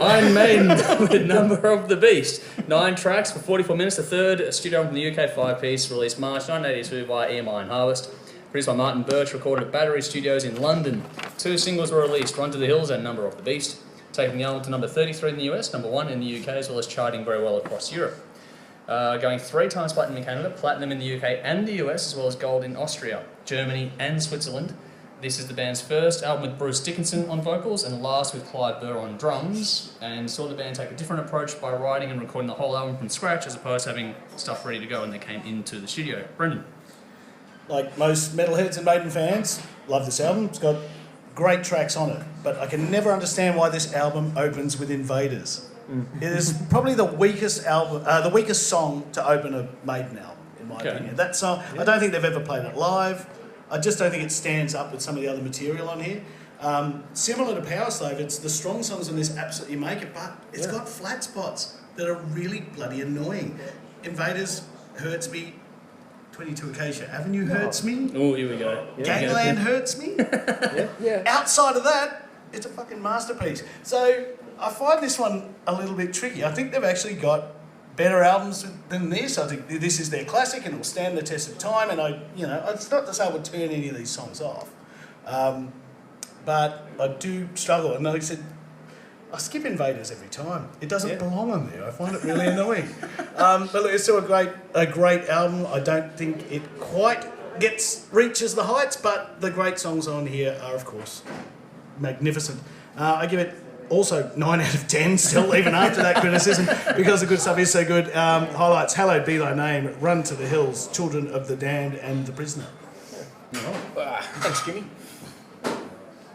Iron Maiden with Number of the Beast. 9 tracks for 44 minutes. The third studio album from the UK, 5-piece, released March 1982 via EMI and Harvest. Produced by Martin Birch, recorded at Battery Studios in London. 2 singles were released, Run to the Hills and Number of the Beast, taking the album to number 33 in the US, number 1 in the UK, as well as charting very well across Europe. Going 3 times platinum in Canada, platinum in the UK and the US, as well as gold in Austria, Germany and Switzerland. This is the band's first album with Bruce Dickinson on vocals and last with Clive Burr on drums, and saw the band take a different approach by writing and recording the whole album from scratch as opposed to having stuff ready to go when they came into the studio. Brendan? Like most metalheads and Maiden fans, love this album. It's got great tracks on it, but I can never understand why this album opens with Invaders. It is probably the weakest album, the weakest song to open a Maiden album, in my opinion. That song, I don't think they've ever played it live. I just don't think it stands up with some of the other material on here. Similar to Power Slave, it's the strong songs on this absolutely make it, but it's got flat spots that are really bloody annoying. Invaders hurts me. 22 Acacia Avenue hurts me. Oh, here we go. Gangland hurts me. Outside of that, it's a fucking masterpiece. So I find this one a little bit tricky. I think they've actually got better albums than this. I think this is their classic and it'll stand the test of time. And it's not to say I would turn any of these songs off, but I do struggle. And like I said, I skip Invaders every time. It doesn't belong on there. I find it really annoying. But look, it's still a great album. I don't think it quite reaches the heights, but the great songs on here are, of course, magnificent. I give it also 9 out of 10 still, even after that criticism, because the good stuff is so good. Highlights: Hallowed Be Thy Name, Run to the Hills, Children of the Damned, and The Prisoner. Thanks, Jimmy.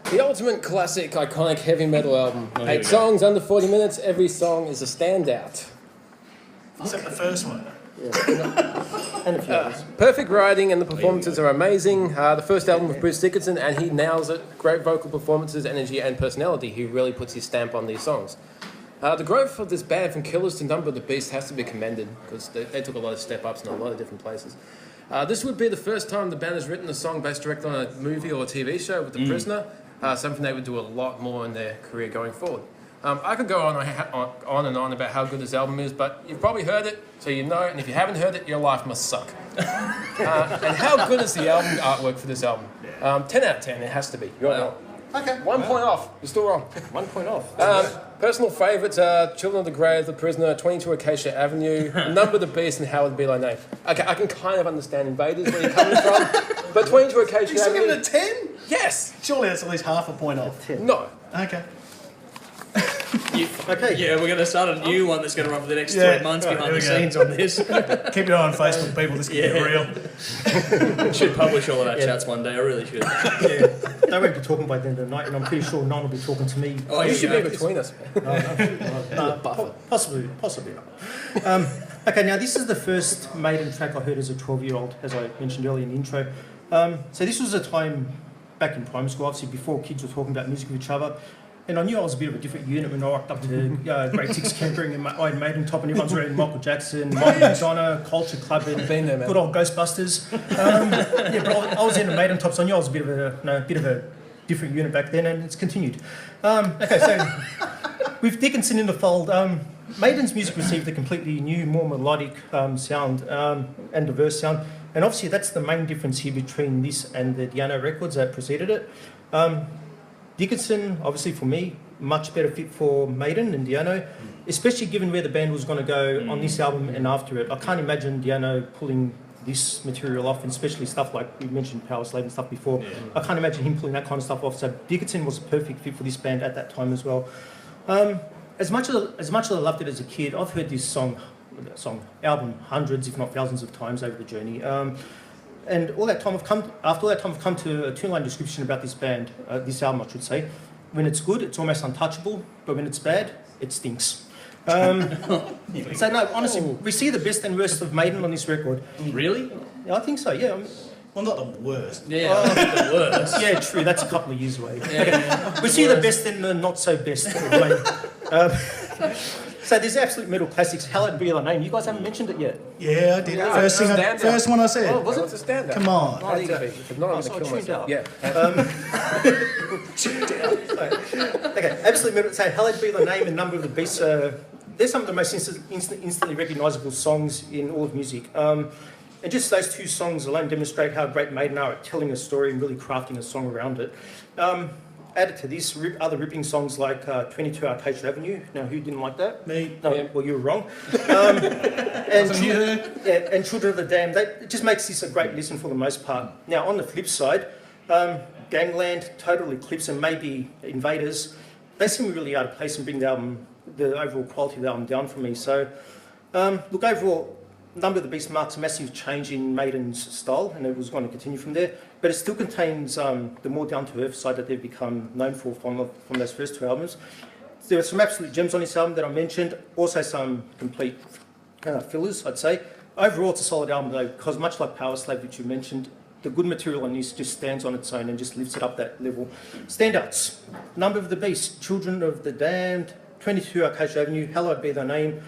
The ultimate classic, iconic heavy metal album. 8 songs, under 40 minutes. Every song is a standout. Except the first one. And a few others. Perfect writing and the performances are amazing. The first album with Bruce Dickinson, and he nails it. Great vocal performances, energy and personality. He really puts his stamp on these songs. The growth of this band from Killers to Number of the Beast has to be commended, because they took a lot of step-ups in a lot of different places. This would be the first time the band has written a song based directly on a movie or a TV show with The Prisoner, something they would do a lot more in their career going forward. I could go on and on about how good this album is, but you've probably heard it, so you know it, and if you haven't heard it, your life must suck. And how good is the album artwork for this album? 10 out of 10, it has to be. You're wrong. Okay. 1 point off. You're still wrong. 1 point off. Personal favourites are Children of the Grave, The Prisoner, 22 Acacia Avenue, Number of the Beast, and Hallowed Be Thy Name. Okay, I can kind of understand Invaders, where you're coming from, but 22 Acacia You still Avenue... give it a 10? Yes! Surely that's at least half a point off. 10. No. Okay. Okay. Yeah, we're going to start a new one that's going to run for the next 3 months Right, behind the here we scenes on this. Keep your eye on Facebook, people. This could be real. Should publish all of our chats one day, I really should. They won't be talking by the end of the night, and I'm pretty sure none will be talking to me. Oh, You should be between us. Possibly not. Okay, now this is the first Maiden track I heard as a 12-year-old, as I mentioned earlier in the intro. So this was a time back in primary school, obviously before kids were talking about music with each other. And I knew I was a bit of a different unit when I rocked up to grade 6 campering in my Iron Maiden top, and everyone's reading Michael Jackson, Michael Madonna, Culture Club, and Been there, man. good old Ghostbusters. But I was in the Maiden top, so I knew I was a bit of a different unit back then, and it's continued. Okay, so with Dickinson in the fold, Maiden's music received a completely new, more melodic sound and diverse sound, and obviously that's the main difference here between this and the Di'Anno records that preceded it. Dickinson, obviously for me, much better fit for Maiden than Di'Anno, especially given where the band was going to go on this album and after it. I can't imagine Di'Anno pulling this material off, and especially stuff like we mentioned Power Slave and stuff before. I can't imagine him pulling that kind of stuff off. So Dickinson was a perfect fit for this band at that time as well. As much as I loved it as a kid, I've heard this album hundreds, if not thousands of times over the journey. And all that time after all that time I've come to a two-line description about this band, this album I should say. When it's good, it's almost untouchable, but when it's bad, it stinks. So no, honestly, we see the best and worst of Maiden on this record. Really? Yeah, I think so, yeah. Well, not the worst. Yeah, the worst. Yeah, true, that's a couple of years away. We see the best and the not so best of Maiden. So there's absolute metal classics. Hallowed Be Thy Name. You guys haven't mentioned it yet. Yeah, I did. First one I said. Oh, was it the standout? Come on. Oh, if not, I'm going to kill myself. Yeah. Okay, absolutely metal. So, Hallowed Be Thy Name and Number of the Beast. They're some of the most instantly recognisable songs in all of music. And just those two songs alone demonstrate how great Maiden are at telling a story and really crafting a song around it. Added to this, other ripping songs like 22 Acacia Avenue. Now, who didn't like that? Me. No, Yeah. well, you were wrong. And Children of the Damned. It just makes this a great listen for the most part. Now, on the flip side, Gangland, Total Eclipse, and maybe Invaders, they seem really out of place and bring the overall quality of the album down for me. So, look, overall, Number of the Beast marks a massive change in Maiden's style, and it was going to continue from there. But it still contains the more down-to-earth side that they've become known for from those first two albums. There are some absolute gems on this album that I mentioned, also some complete fillers, I'd say. Overall, it's a solid album, though, because much like Power Slave, which you mentioned, the good material on this just stands on its own and just lifts it up that level. Standouts: Number of the Beast, Children of the Damned, 22 Acacia Avenue, Hallowed Be Thy Name.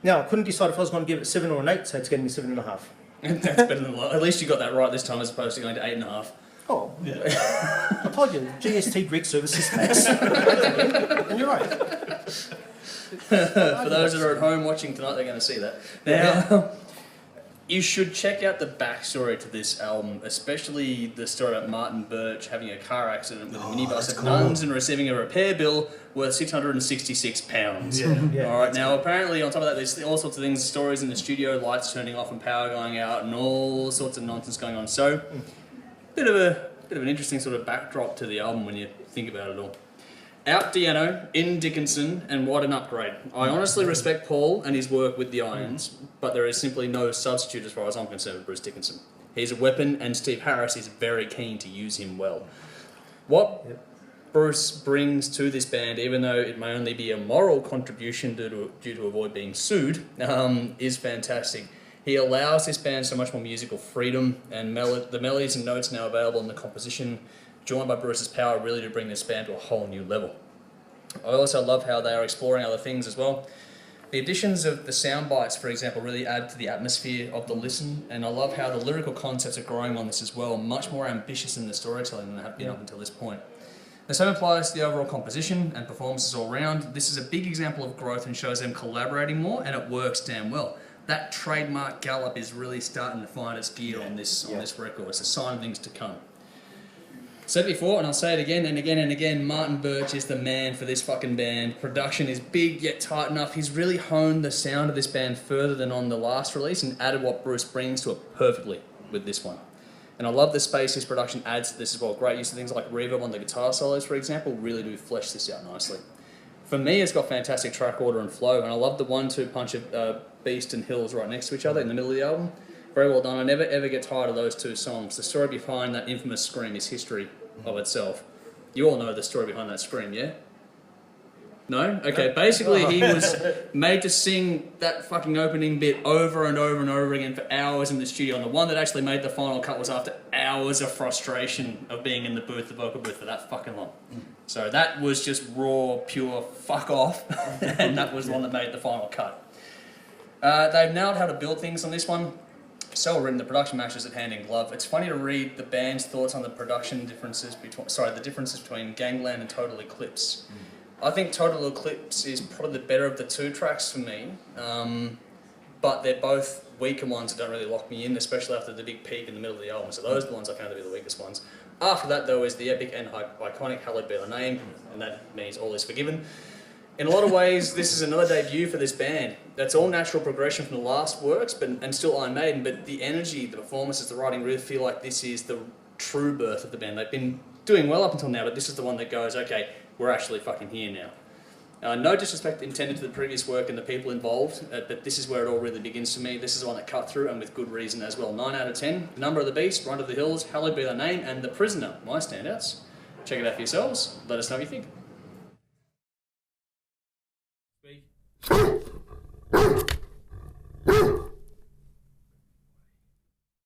Now, I couldn't decide if I was going to give it a 7 or an 8, so it's getting me 7.5. That's better than a lot. At least you got that right this time as opposed to going to 8.5. Oh, yeah. I told you, GST Greek Services Tax. And you're right. For those that are at home watching tonight, they're going to see that. Now, you should check out the backstory to this album, especially the story about Martin Birch having a car accident with a minibus at Nuns and receiving a repair bill worth £666. Yeah. All right. Now, apparently, on top of that, there's all sorts of things, stories in the studio, lights turning off and power going out, and all sorts of nonsense going on. So, bit of an interesting sort of backdrop to the album when you think about it all. Out Diano, in Dickinson, and what an upgrade. I honestly respect Paul and his work with the Irons, but there is simply no substitute as far as I'm concerned with Bruce Dickinson. He's a weapon, and Steve Harris is very keen to use him well. What Bruce brings to this band, even though it may only be a moral contribution due to avoid being sued, is fantastic. He allows this band so much more musical freedom, and the melodies and notes now available in the composition, joined by Bruce's power, really to bring this band to a whole new level. I also love how they are exploring other things as well. The additions of the sound bites, for example, really add to the atmosphere of the listen, and I love how the lyrical concepts are growing on this as well, much more ambitious in the storytelling than they have been up until this point. The same applies to the overall composition and performances all round. This is a big example of growth and shows them collaborating more, and it works damn well. That trademark gallop is really starting to find its gear on this record. It's a sign of things to come. Said before, and I'll say it again and again and again, Martin Birch is the man for this fucking band. Production is big yet tight enough. He's really honed the sound of this band further than on the last release and added what Bruce brings to it perfectly with this one. And I love the space his production adds to this as well. Great use of things like reverb on the guitar solos, for example, really do flesh this out nicely. For me, it's got fantastic track order and flow, and I love the 1-2 punch of Beast and Hills right next to each other in the middle of the album. Very well done. I never ever get tired of those two songs. The story behind that infamous scream is history of itself. You all know the story behind that scream, yeah? No? Okay, basically he was made to sing that fucking opening bit over and over and over again for hours in the studio, and the one that actually made the final cut was after hours of frustration of being in the booth, the vocal booth, for that fucking long. So that was just raw, pure fuck off, and that was the one that made the final cut. They've nailed how to build things on this one. So well written, the production matches it hand in glove. It's funny to read the band's thoughts on the production differences between Gangland and Total Eclipse. I think Total Eclipse is probably the better of the two tracks for me, but they're both weaker ones that don't really lock me in, especially after the big peak in the middle of the album. So those are the ones I found to be the weakest ones. After that, though, is the epic and iconic Hallowed Be Thy Name, and that means all is forgiven. In a lot of ways, this is another debut for this band. That's all natural progression from the last works, and still Iron Maiden, but the energy, the performances, the writing really feel like this is the true birth of the band. They've been doing well up until now, but this is the one that goes, okay, we're actually fucking here now. No disrespect intended to the previous work and the people involved, but this is where it all really begins for me. This is the one that cut through, and with good reason as well. 9 out of 10. Number of the Beast, Run to the Hills, Hallowed Be Thy Name, and The Prisoner, my standouts. Check it out for yourselves. Let us know what you think.